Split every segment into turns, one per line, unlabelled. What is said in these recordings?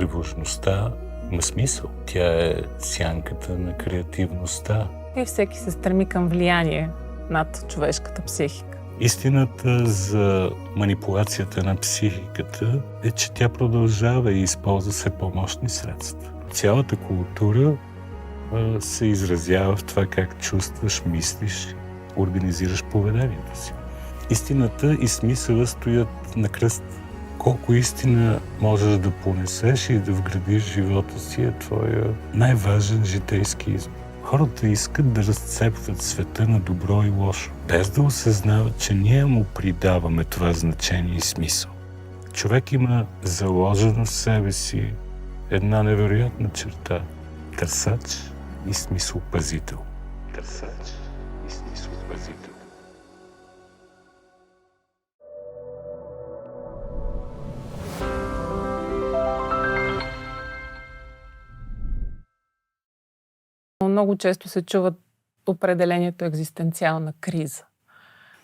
тревожността има смисъл. Тя е сянката на креативността.
И всеки се стреми към влияние над човешката психика.
Истината за манипулацията на психиката е, че тя продължава и използва все по-мощни средства. Цялата култура се изразява в това как чувстваш, мислиш, организираш поведението си. Истината и смисъла стоят на кръст. Колко истина можеш да понесеш и да вградиш в живота си е твоя най-важен житейски избор. Хората искат да разцепват света на добро и лошо, без да осъзнават, че ние му придаваме това значение и смисъл. Човек има заложено в себе си една невероятна черта – търсач и смислопазител. Търсач и смислопазител.
Много често се чува определението екзистенциална криза.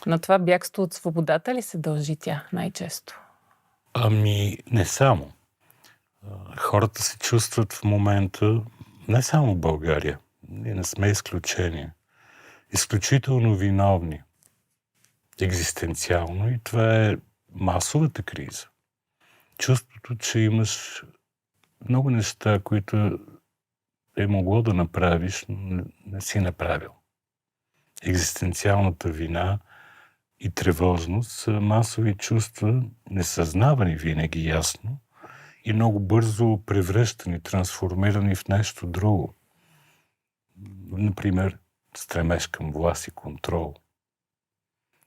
На това бягство от свободата ли се дължи тя най-често?
Ами, не само. Хората се чувстват в момента, не само в България, ние не сме изключение, изключително виновни екзистенциално, и това е масовата криза. Чувството, че имаш много неща, които е могло да направиш, но не си направил. Екзистенциалната вина и тревожност са масови чувства, несъзнавани винаги ясно и много бързо превръщани, трансформирани в нещо друго. Например, стремеж към власт и контрол.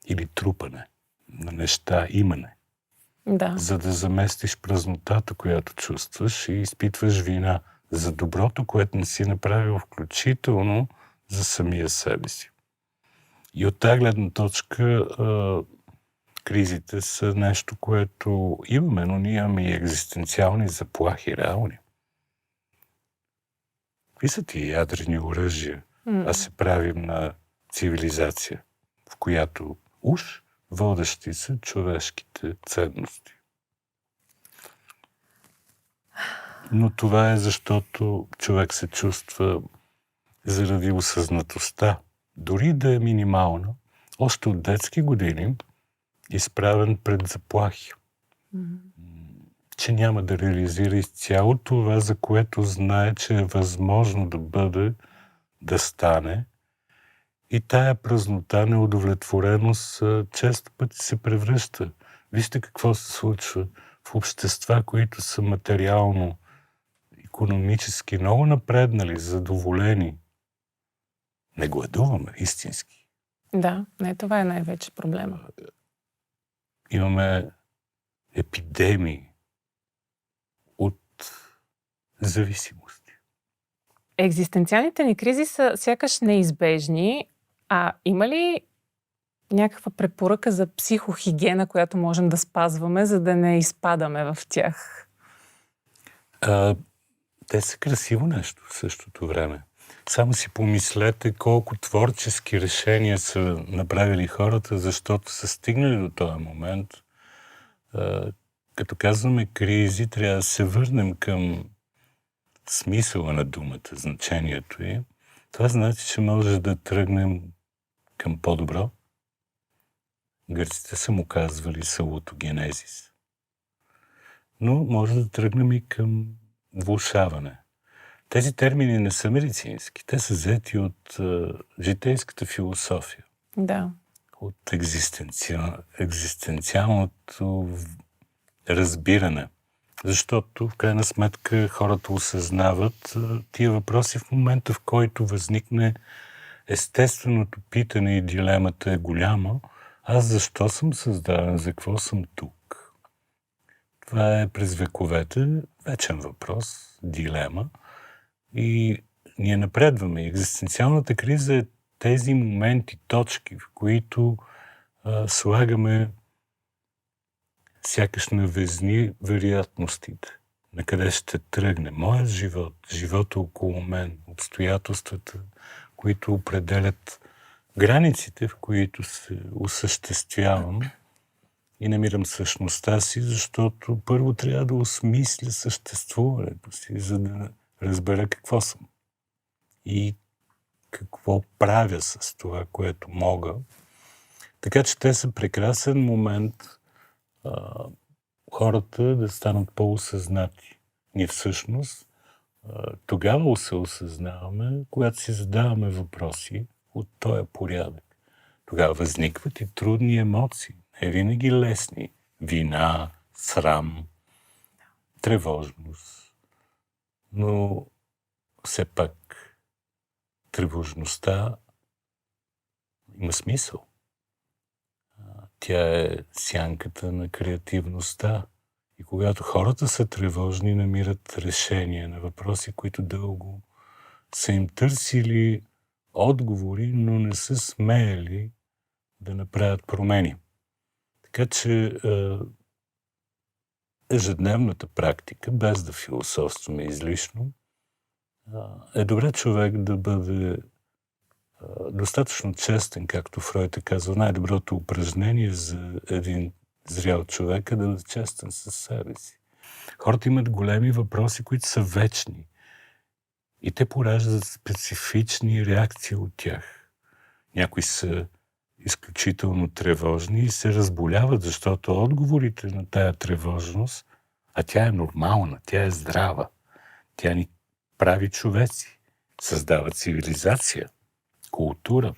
Или трупане на неща, имане.
Да.
За да заместиш празнотата, която чувстваш, и изпитваш вина за доброто, което не си направил, включително за самия себе си. И от тази гледна точка кризите са нещо, което имаме, но ние имаме и екзистенциални заплахи, реални. Какви са тия ядрени оръжия? А се правим на цивилизация, в която уж водещи са човешките ценности. Но това е защото човек се чувства заради осъзнатостта, дори да е минимална, още от детски години изправен пред заплахи. Че няма да реализира изцяло това, за което знае, че е възможно да бъде, да стане. И тая празнота, неудовлетвореност често пъти се превръща. Вижте какво се случва в общества, които са материално, икономически много напреднали, задоволени. Не гладуваме истински.
Да, не, това е най-вече проблема.
Имаме епидемии от зависимости.
Екзистенциалните ни кризи са сякаш неизбежни, а има ли някаква препоръка за психохигиена, която можем да спазваме, за да не изпадаме в тях?
Те са красиво нещо в същото време. Само си помислете колко творчески решения са направили хората, защото са стигнали до този момент. Като казваме кризи, трябва да се върнем към смисъла на думата, значението ѝ. Това значи, че може да тръгнем към по-добро. Гърците са му казвали салутогенезис. Но може да тръгнем и към влошаване. Тези термини не са медицински. Те са взети от житейската философия.
Да.
От екзистенциалното разбиране. Защото, в крайна сметка, хората осъзнават тия въпроси в момента, в който възникне естественото питане и дилемата е голяма. Аз защо съм създаден? За какво съм тук? Това е през вековете вечен въпрос, дилема. И ние напредваме. Екзистенциалната криза е тези моменти, точки, в които слагаме сякаш на везни вероятностите. На къде ще тръгне моят живот, живота около мен, обстоятелствата, които определят границите, в които се осъществявам и намирам същността си, защото първо трябва да осмисля съществуването си, за да разбера какво съм и какво правя с това, което мога. Така че те са прекрасен момент хората да станат по-осъзнати. Ние всъщност тогава се осъзнаваме, когато си задаваме въпроси от този порядък. Тогава възникват и трудни емоции, не винаги лесни. Вина, срам, тревожност. Но все пак тревожността има смисъл. Тя е сянката на креативността. И когато хората са тревожни, намират решение на въпроси, които дълго са им търсили отговори, но не са смеяли да направят промени. Така че ежедневната практика, без да философстваме излишно, е добре човек да бъде достатъчно честен, както Фройд е казал, най-доброто упражнение за един зрял човек е да бъде честен със себе си. Хората имат големи въпроси, които са вечни. И те пораждат специфични реакции от тях. Някои са изключително тревожни и се разболяват, защото отговорите на тая тревожност, а тя е нормална, тя е здрава, тя ни прави човеци, създава цивилизация, култура.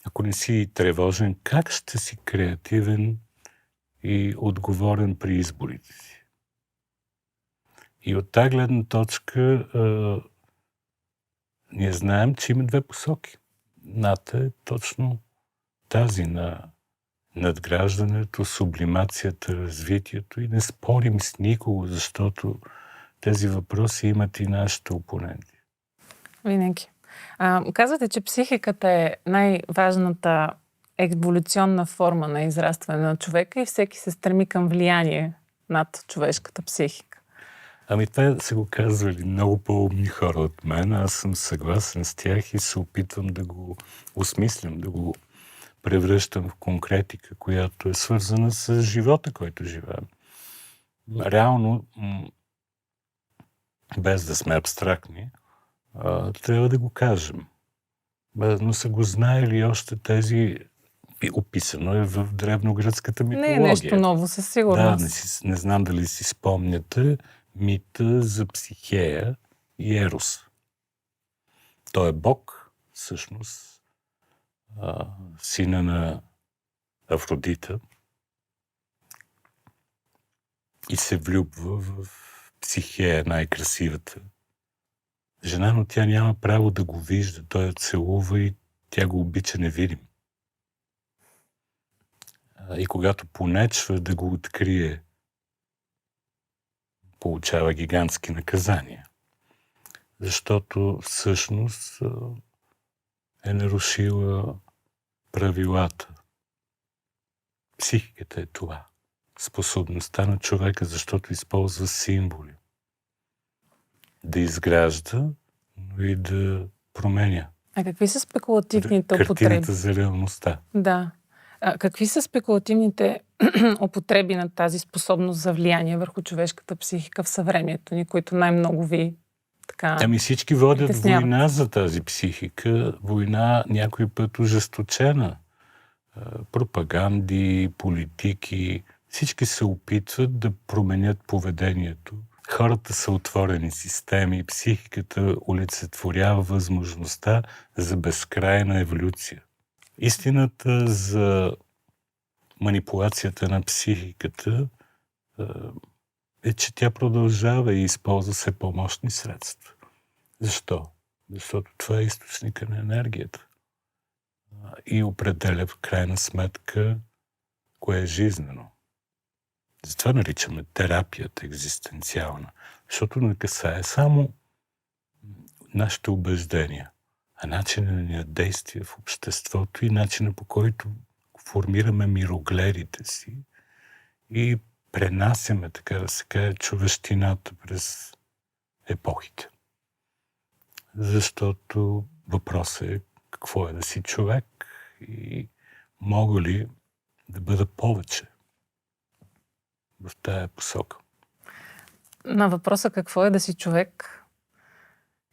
Ако не си тревожен, как ще си креативен и отговорен при изборите си? И от тази гледна точка ние знаем, че има две посоки. Едната е точно тази на надграждането, сублимацията, развитието и не спорим с никого, защото тези въпроси имат и нашите опоненти.
Винаги. Казвате, че психиката е най-важната еволюционна форма на израстване на човека и всеки се стреми към влияние над човешката психика.
Ами това са го казвали много по-умни хора от мен. Аз съм съгласен с тях и се опитвам да го осмислям, да го превръщам в конкретика, която е свързана с живота, който живеем. Реално, без да сме абстрактни, трябва да го кажем. Но са го знаели още тези... Описано е в древногръцката митология.
Не е нещо ново, със сигурност.
Да, не знам дали си спомняте мита за Психея и Ерос. Той е бог, всъщност, сина на Афродита и се влюбва в Психея, най-красивата жена, но тя няма право да го вижда. Той я целува и тя го обича невидим. И когато понечва да го открие, получава гигантски наказания. Защото всъщност е нарушила правилата. Психиката е това. Способността на човека, защото използва символи. Да изгражда, но и да променя.
А какви са спекулативните употреби?
Картината за реалността.
Да. Какви са спекулативните употреби на тази способност за влияние върху човешката психика в съвремието ни, които най-много ви така...
Ами всички водят
притесняват?
война за тази психика. Война някой път ожесточена. Пропаганди, политики. Всички се опитват да променят поведението. Хората са отворени системи. Психиката олицетворява възможността за безкрайна еволюция. Истината за манипулацията на психиката е, че тя продължава и използва все по-мощни средства. Защо? Защото това е източника на енергията. И определя в крайна сметка кое е жизнено. Затова наричаме терапията екзистенциална. Защото не касае само нашите убеждения, а начина на действие в обществото и начина, по който формираме мирогледите си и пренасяме, така да се каже, човещината през епохите. Защото въпросът е какво е да си човек и мога ли да бъда повече в тая посока.
На въпроса какво е да си човек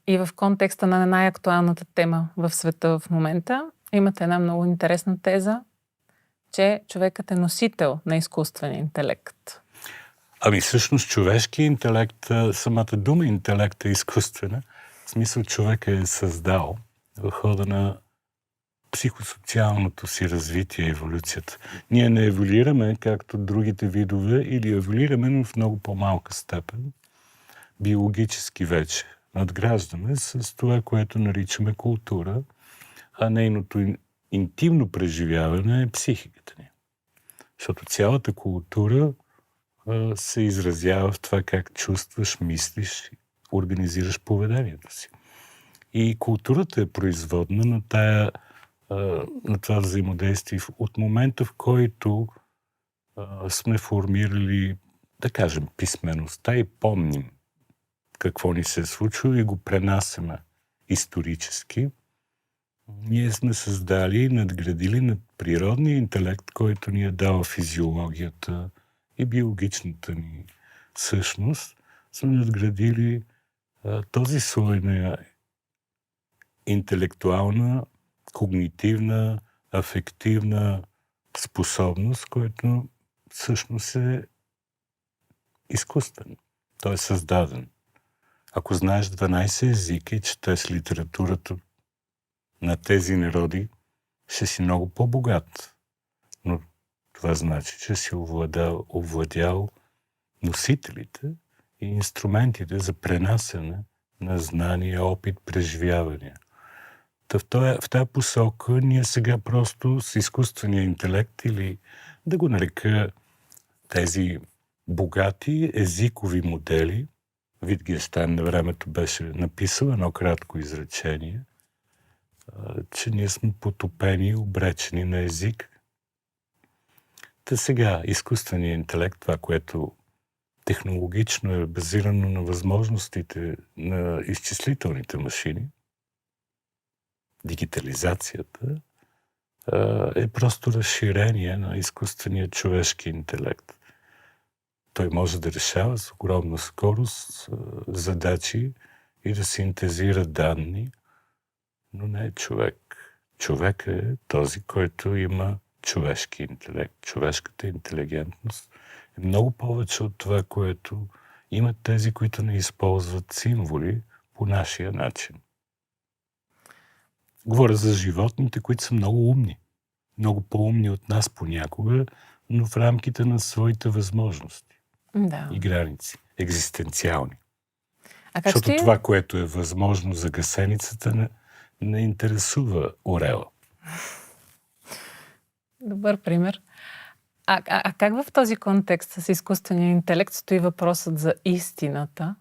и в контекста на най-актуалната тема в света в момента, имате една много интересна теза, че човекът е носител на изкуствен интелект.
Ами всъщност човешкият интелект, самата дума интелект е изкуствена. В смисъл човек е създал в хода на психосоциалното си развитие, еволюцията. Ние не еволюираме, както другите видове, или еволюираме, но в много по-малка степен. Биологически вече надграждаме с това, което наричаме култура, а нейното интимно преживяване е психиката ни. Защото цялата култура се изразява в това как чувстваш, мислиш, организираш поведението си. И културата е производна на това взаимодействие от момента, в който сме формирали, да кажем, писмеността и помним какво ни се е случило и го пренасяме исторически. Ние сме създали и надградили над природния интелект, който ни е дала физиологията и биологичната ни същност. Сме надградили този слой на интелектуална, когнитивна, афективна способност, който всъщност е изкуствен. Той е създаден. Ако знаеш 12 езика и четеш литературата на тези народи, ще си много по-богат. Но това значи, че си овладял носителите и инструментите за пренасене на знания, опит, преживявания. В тази посока ние сега просто с изкуствения интелект или да го нарека тези богати езикови модели, Витгенштайн на времето беше написал едно кратко изречение, че ние сме потопени и обречени на език. Та сега изкуственият интелект, това, което технологично е базирано на възможностите на изчислителните машини, дигитализацията, е просто разширение на изкуствения човешки интелект. Той може да решава с огромна скорост задачи и да синтезира данни, но не е човек. Човек е този, който има човешки интелект. Човешката интелигентност е много повече от това, което имат тези, които не използват символи по нашия начин. Говоря за животните, които са много умни. Много по-умни от нас понякога, но в рамките на своите възможности и граници. Екзистенциални. Защото това, което е възможно за гасеницата, не интересува орела.
Добър пример. А как в този контекст с изкуствения интелект стои въпросът за истината,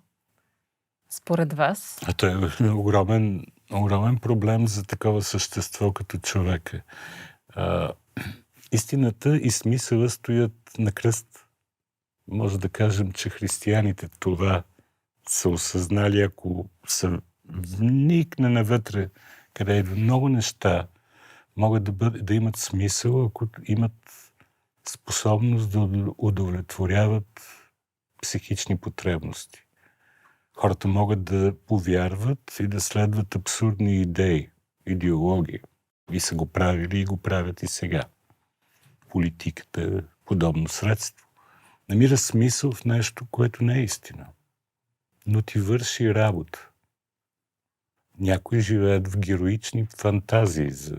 според вас?
Това е огромен проблем за такова същество като човек. Истината и смисъла стоят на кръст. Може да кажем, че християните това са осъзнали, ако са вникне навътре, където много неща могат да имат смисъл, ако имат способност да удовлетворяват психични потребности. Хората могат да повярват и да следват абсурдни идеи, идеологии. И са го правили и го правят и сега. Политиката е подобно средство. Намира смисъл в нещо, което не е истина. Но ти върши работа. Някои живеят в героични фантазии за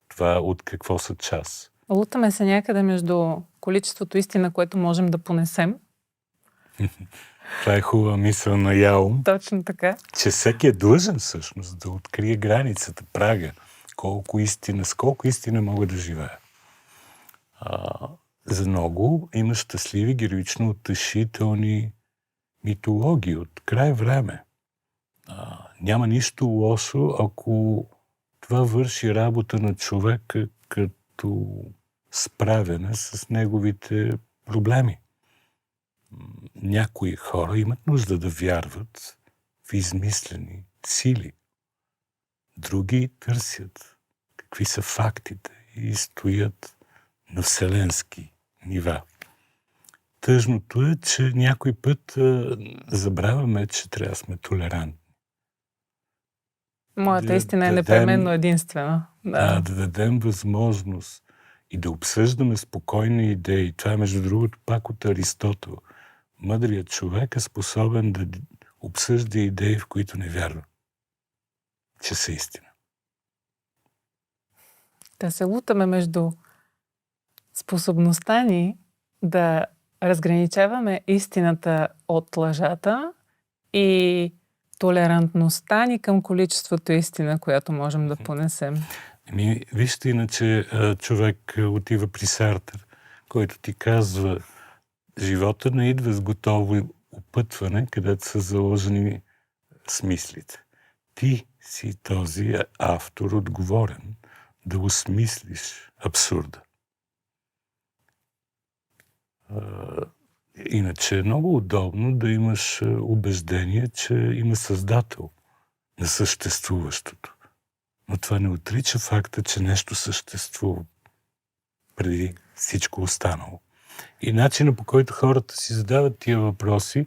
това от какво са част.
Лутаме се някъде между количеството истина, което можем да понесем.
Това е хубава мисъл на Яум.
Точно така.
Че всеки е длъжен всъщност да открие границата, прага, с колко истина мога да живея. За много има щастливи, героично утешителни митологии от край време. Няма нищо лошо, ако това върши работа на човека като справяне с неговите проблеми. Някои хора имат нужда да вярват в измислени сили. Други търсят какви са фактите и стоят на вселенски нива. Тъжното е, че някой път забравяме, че трябва да сме толерантни.
Моята истина е непременно единствена.
Да, да дадем възможност и да обсъждаме спокойни идеи. Това е, между другото, пак от Аристотел. Мъдрият човек е способен да обсъжда идеи, в които не вярва, че са истина.
Да се лутаме между способността ни да разграничаваме истината от лъжата и толерантността ни към количеството истина, която можем да понесем.
Вижте, иначе човек отива при Сартър, който ти казва, живота не идва с готово опътване, където са заложени смислите. Ти си този автор отговорен да осмислиш абсурда. Иначе е много удобно да имаш убеждение, че има създател на съществуващото. Но това не отрича факта, че нещо съществува преди всичко останало. И начинът, по който хората си задават тия въпроси,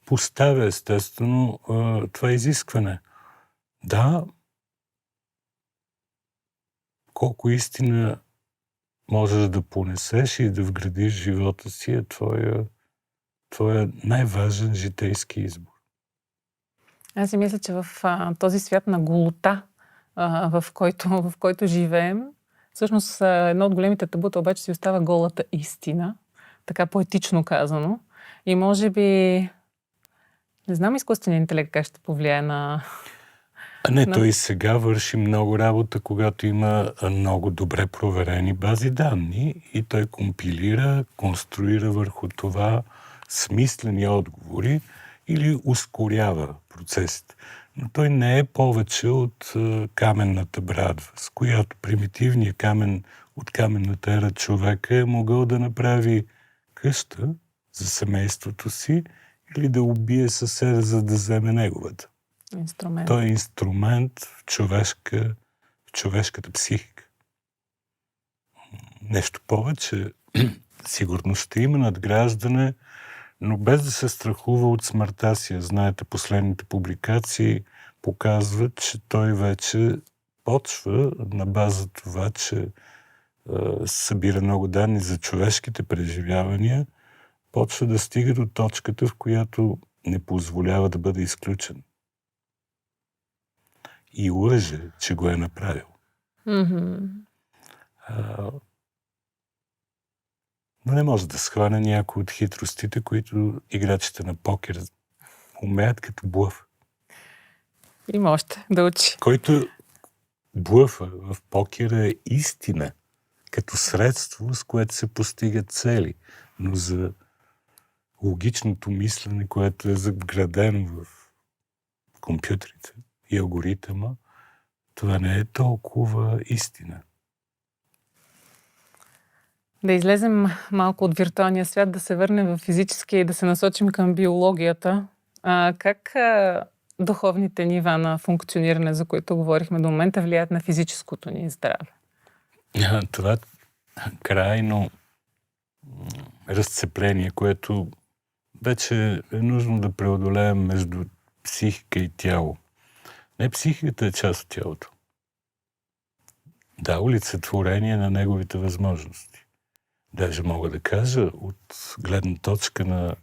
поставя естествено това изискване. Да, колко истина можеш да понесеш и да вградиш живота си е твоя най-важен житейски избор.
Аз си мисля, че в този свят на голота, в който живеем, всъщност едно от големите табута обаче си остава голата истина, така поетично казано. И може би, не знам изкуственият интелект как ще повлияе на...
Той сега върши много работа, когато има много добре проверени бази данни и той компилира, конструира върху това смислени отговори или ускорява процесите. Но той не е повече от каменната брадва, с която примитивният камен от каменната ера човека е могъл да направи къща за семейството си или да убие съседа, за да вземе неговата.
Инструмент.
Той е инструмент в човешката психика. Нещо повече, сигурно ще има надграждане, но без да се страхува от смъртта си. Знаете, последните публикации показват, че той вече почва на база това, че събира много данни за човешките преживявания, почва да стига до точката, в която не позволява да бъде изключен. И лъже, че го е направил.
Mm-hmm.
Но не може да схване някои от хитростите, които играчите на покер умеят като блъф.
Има още да учи.
Който блъфа в покера е истина, като средство, с което се постигат цели. Но за логичното мислене, което е заградено в компютрите и алгоритъма, това не е толкова истина.
Да излезем малко от виртуалния свят, да се върнем в физическия и да се насочим към биологията. Как духовните нива на функциониране, за които говорихме до момента, влияят на физическото ни здраве?
Това е крайно разцепление, което вече е нужно да преодолеем между психика и тяло. Не, психиката е част от тялото. Да, олицетворение на неговите възможности. Даже мога да кажа от гледна точка на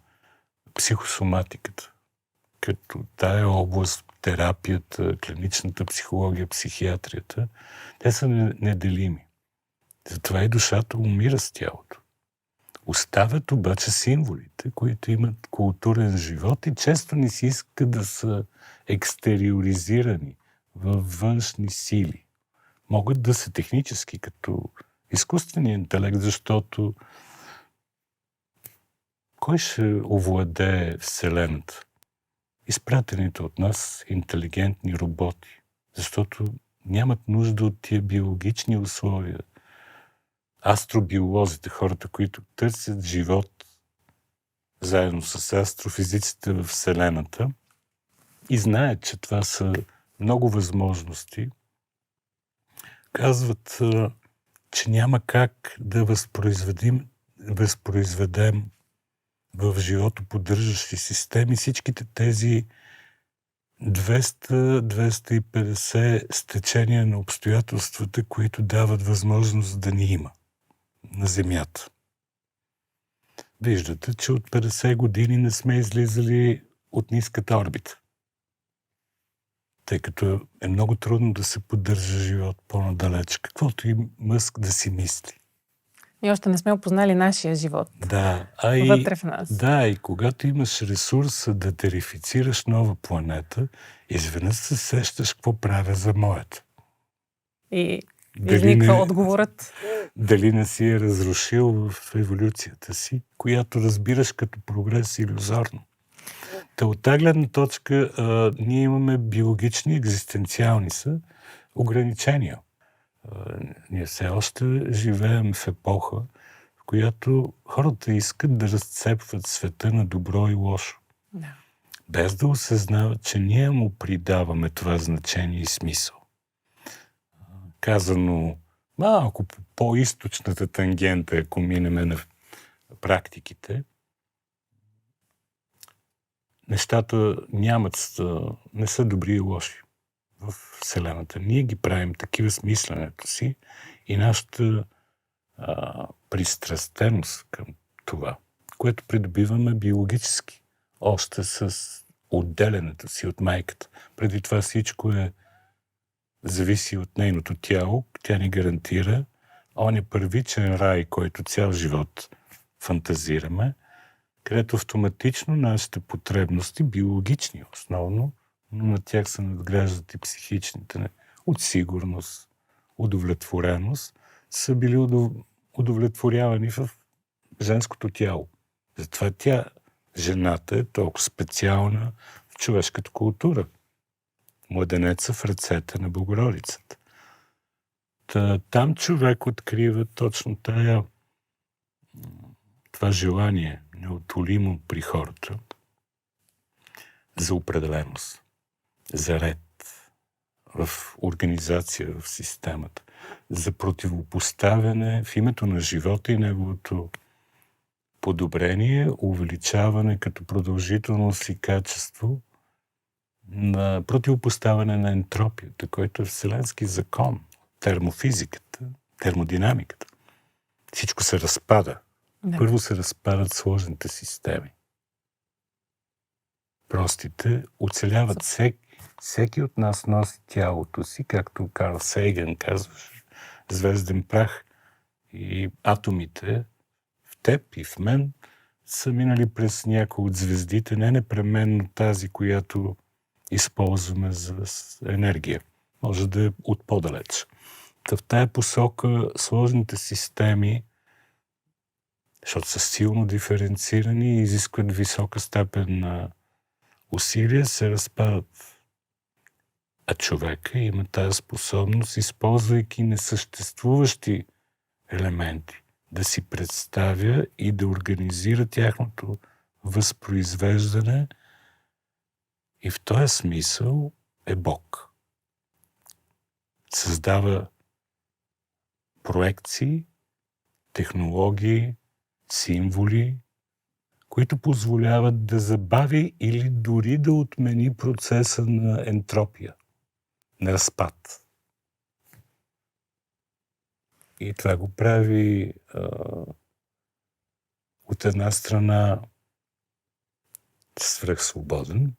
психосоматиката, като тая област, терапията, клиничната психология, психиатрията, те са неделими. Затова и душата умира с тялото. Оставят обаче символите, които имат културен живот и често не си иска да са екстериоризирани във външни сили. Могат да са технически, като изкуственият интелект, защото кой ще овладее Вселената? Изпратените от нас интелигентни роботи, защото нямат нужда от тия биологични условия. Астробиолозите, хората, които търсят живот заедно с астрофизиците в Вселената и знаят, че това са много възможности, казват, че няма как да възпроизведем в живото поддържащи системи всичките тези 200-250 стечения на обстоятелствата, които дават възможност да ни има на Земята. Виждате, че от 50 години не сме излизали от ниската орбита, тъй като е много трудно да се поддържа живот по-надалеч, каквото и Мъск да си мисли.
Ние още не сме опознали нашия живот.
Да,
вътре в нас.
Да, и когато имаш ресурса да терифицираш нова планета, изведнъж се сещаш какво правя за моята.
И изниква отговорът.
Дали не си е разрушил в еволюцията си, която разбираш като прогрес илюзорно. Та от тази гледна точка ние имаме биологични, екзистенциални ограничения. Ние все още живеем в епоха, в която хората искат да разцепват света на добро и лошо.
Да.
Без да осъзнават, че ние му придаваме това значение и смисъл. Казано малко по по-източната тангента, ако минеме на практиките, нещата не са добри и лоши в Вселената. Ние ги правим такива с мисленето си и нашата пристрастеност към това, което придобиваме биологически, още с отделянето си от майката. Преди това всичко зависи от нейното тяло, тя ни гарантира оня първичен рай, който цял живот фантазираме, където автоматично нашите потребности, биологични основно, но на тях се надграждат и психичните, от сигурност, удовлетвореност, са били удовлетворявани в женското тяло. Затова жената е толкова специална в човешката култура. Младенеца в ръцете на Богородицата. Там човек открива точно това желание, неотолимо при хората, за определеност, за ред в организация, в системата, за противопоставяне в името на живота и неговото подобрение, увеличаване като продължителност и качество на противопоставяне на ентропията, който е вселенски закон, термофизиката, термодинамиката. Всичко се разпада. Да. Първо се разпадат сложните системи. Простите оцеляват. Всеки от нас носи тялото си, както Карл Сейган казваше, звезден прах, и атомите в теб и в мен са минали през някои от звездите, не непременно тази, която използваме за енергия. Може да е от по-далеч. В тая посока сложните системи, защото са силно диференцирани и изискват висока степен на усилия, се разпадат. А човека има тази способност, използвайки несъществуващи елементи, да си представя и да организира тяхното възпроизвеждане, и в този смисъл е Бог. Създава проекции, технологии, символи, които позволяват да забави или дори да отмени процеса на ентропия, на разпад. И това го прави от една страна свръхсвободен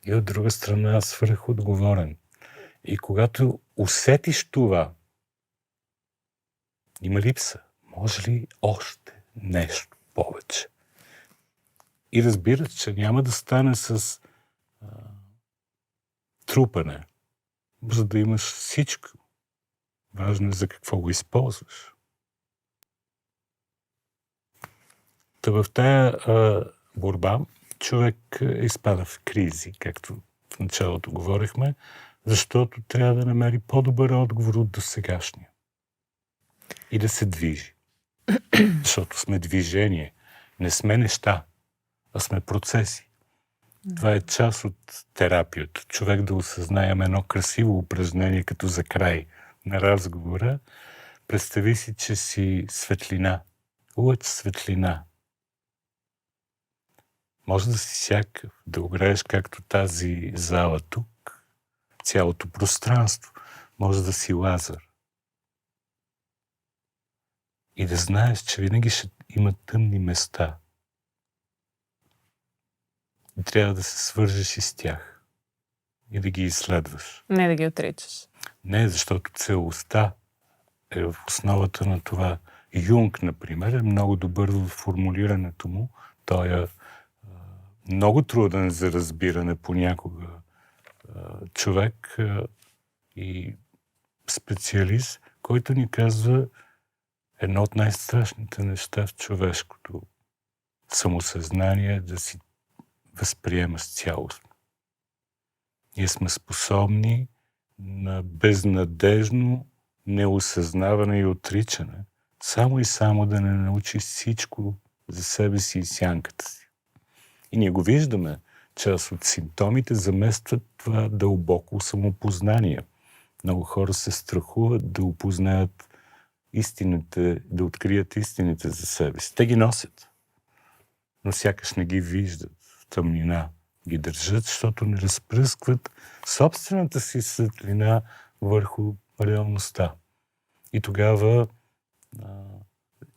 и от друга страна свръхотговорен. И когато усетиш това, има липса. Може ли още нещо повече? И разбираш, че няма да стане с трупане, за да имаш всичко. Важно е за какво го използваш. Та в тая борба човек изпада в кризи, както в началото говорихме, защото трябва да намери по-добър отговор от досегашния. И да се движи. Защото сме движение. Не сме неща, а сме процеси. Това е част от терапията. Човек да осъзнаем едно красиво упражнение като за край на разговора. Представи си, че си светлина. Лъч светлина. Може да си всякакъв, да огрееш както тази зала тук, цялото пространство. Може да си Лазар. И да знаеш, че винаги ще има тъмни места. И трябва да се свържеш и с тях. И да ги изследваш.
Не да ги отричаш.
Не, защото целостта е в основата на това. Юнг, например, е много добър в формулирането му. Той е много труден за разбиране понякога човек и специалист, който ни казва едно от най-страшните неща в човешкото самосъзнание, да си възприемаш цялостно. Ние сме способни на безнадежно неосъзнаване и отричане, само и само да не научиш всичко за себе си и сянката си. И ние го виждаме. Част от симптомите заместват това дълбоко самопознание. Много хора се страхуват да опознаят истините, да открият истините за себе си. Те ги носят, но сякаш не ги виждат в тъмнина. Ги държат, защото не разпръскват собствената си светлина върху реалността. И тогава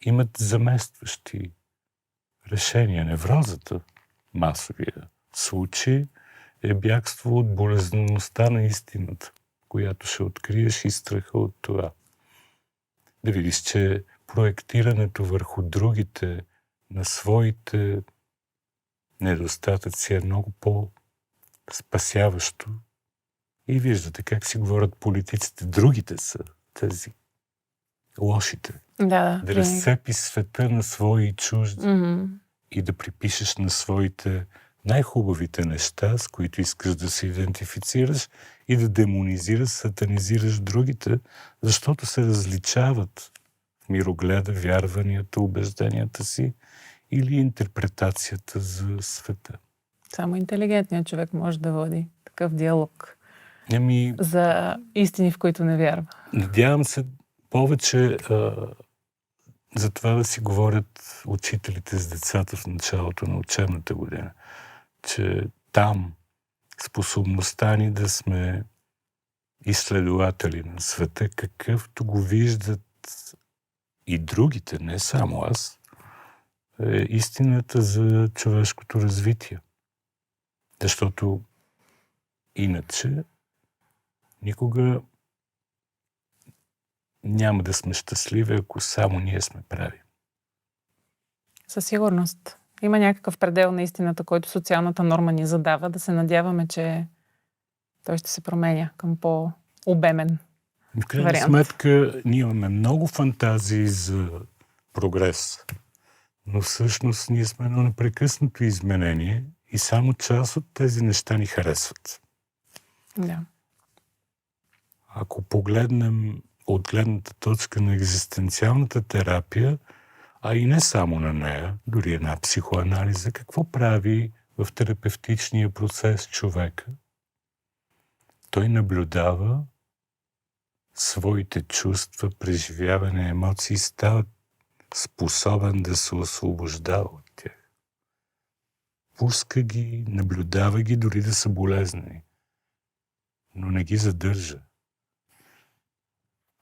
имат заместващи решения. Неврозата, масовия случай, е бягство от болезнеността на истината, която ще откриеш и страха от това. Да видиш, че проектирането върху другите на своите недостатъци е много по-спасяващо. И виждате как си говорят политиците. Другите са тези лошите.
Да
разцепи света на свои и чужди. И да припишеш на своите най-хубавите неща, с които искаш да се идентифицираш и да демонизираш, сатанизираш другите, защото се различават в мирогледа, вярванията, убежденията си или интерпретацията за света.
Само интелигентният човек може да води такъв диалог
Ами,
за истини, в които не вярва.
Надявам се повече за това да си говорят учителите с децата в началото на учебната година, че там способността ни да сме изследователи на света, какъвто го виждат и другите, не само аз, е истината за човешкото развитие. Защото иначе никога няма да сме щастливи, ако само ние сме прави.
Със сигурност. Има някакъв предел на истината, който социалната норма ни задава, да се надяваме, че той ще се променя към по-обемен
В крайна
вариант.
сметка, ние имаме много фантазии за прогрес, но всъщност ние сме едно непрекъснато изменение и само част от тези неща ни харесват.
Да.
Ако погледнем от гледната точка на екзистенциалната терапия, а и не само на нея, дори една психоанализа, какво прави в терапевтичния процес човека? Той наблюдава своите чувства, преживяване, емоции, става способен да се освобождава от тях. Пуска ги, наблюдава ги, дори да са болезнени, но не ги задържа.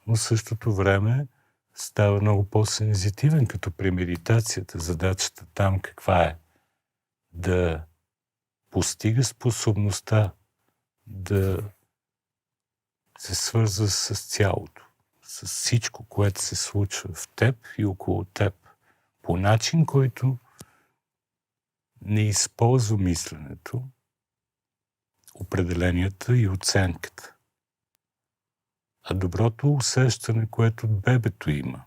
Но в същото време става много по-сензитивен, като при медитацията. Задачата там каква е? Да постига способността да се свързва с цялото, с всичко, което се случва в теб и около теб, по начин, който не използва мисленето, определенията и оценката, а доброто усещане, което бебето има,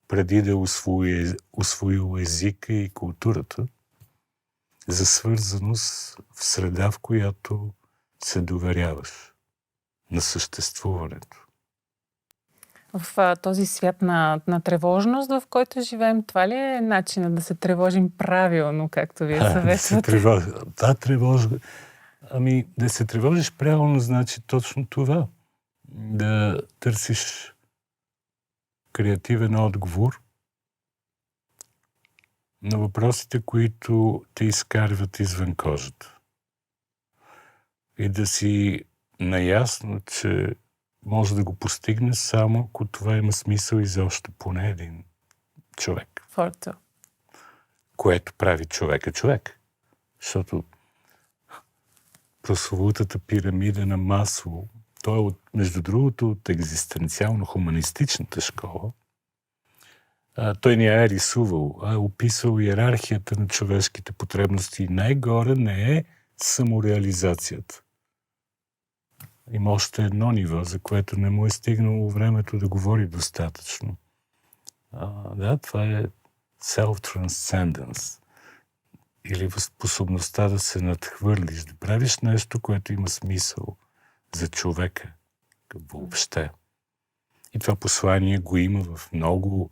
преди да усвои езика и културата, за свързаност в среда, в която се доверяваш на съществуването.
В този свят на тревожност, в който живеем, това ли е начинът да се тревожим правилно, както вие съветвате?
Да се тревожиш правилно значи точно това. Да търсиш креативен отговор на въпросите, които те изкарват извън кожата. И да си наясно, че може да го постигне само ако това има смисъл и за още поне един човек.
Форто.
Което прави човека човек. Защото прословутата пирамида на Маслоу, той е, между другото, от екзистенциално-хуманистичната школа. Той не е рисувал, а е описал иерархията на човешките потребности. И най-горе не е самореализацията. Има още едно ниво, за което не му е стигнало времето да говори достатъчно. Това е self-transcendence. Или способността да се надхвърлиш, да правиш нещо, което има смисъл за човека въобще. И това послание го има в много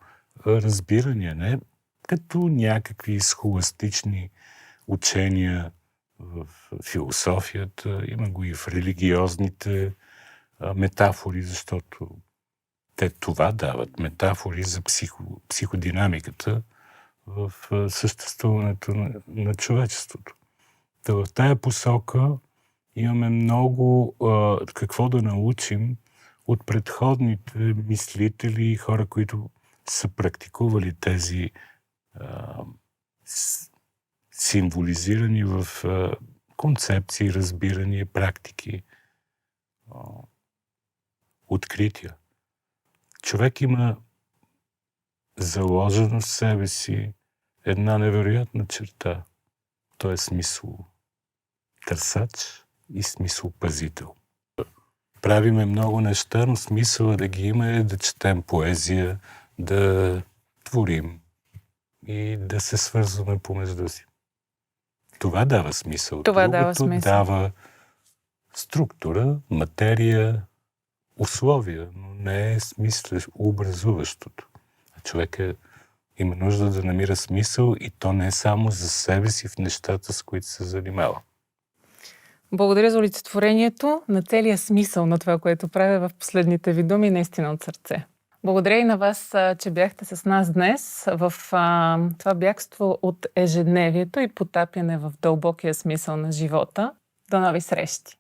разбирания, не като някакви схоластични учения в философията, има го и в религиозните метафори, защото те това дават, метафори за психодинамиката в съществуването на човечеството. В тая посока имаме много какво да научим от предходните мислители и хора, които са практикували тези символизирани в концепции, разбирания, практики, открития. Човек има заложено в себе си една невероятна черта. Той е смисъл търсач и смисъл пазител. Правиме много неща, но смисъла да ги има е да четем поезия, да творим и да се свързваме помежду си. Това дава смисъл.
Това дава смисъл.
Дава структура, материя, условия, но не е смисъл образуващото. Човек има нужда да намира смисъл и то не е само за себе си в нещата, с които се занимава.
Благодаря за олицетворението на целия смисъл на това, което правя в последните ви думи, наистина от сърце. Благодаря и на вас, че бяхте с нас днес в това бягство от ежедневието и потапяне в дълбокия смисъл на живота. До нови срещи!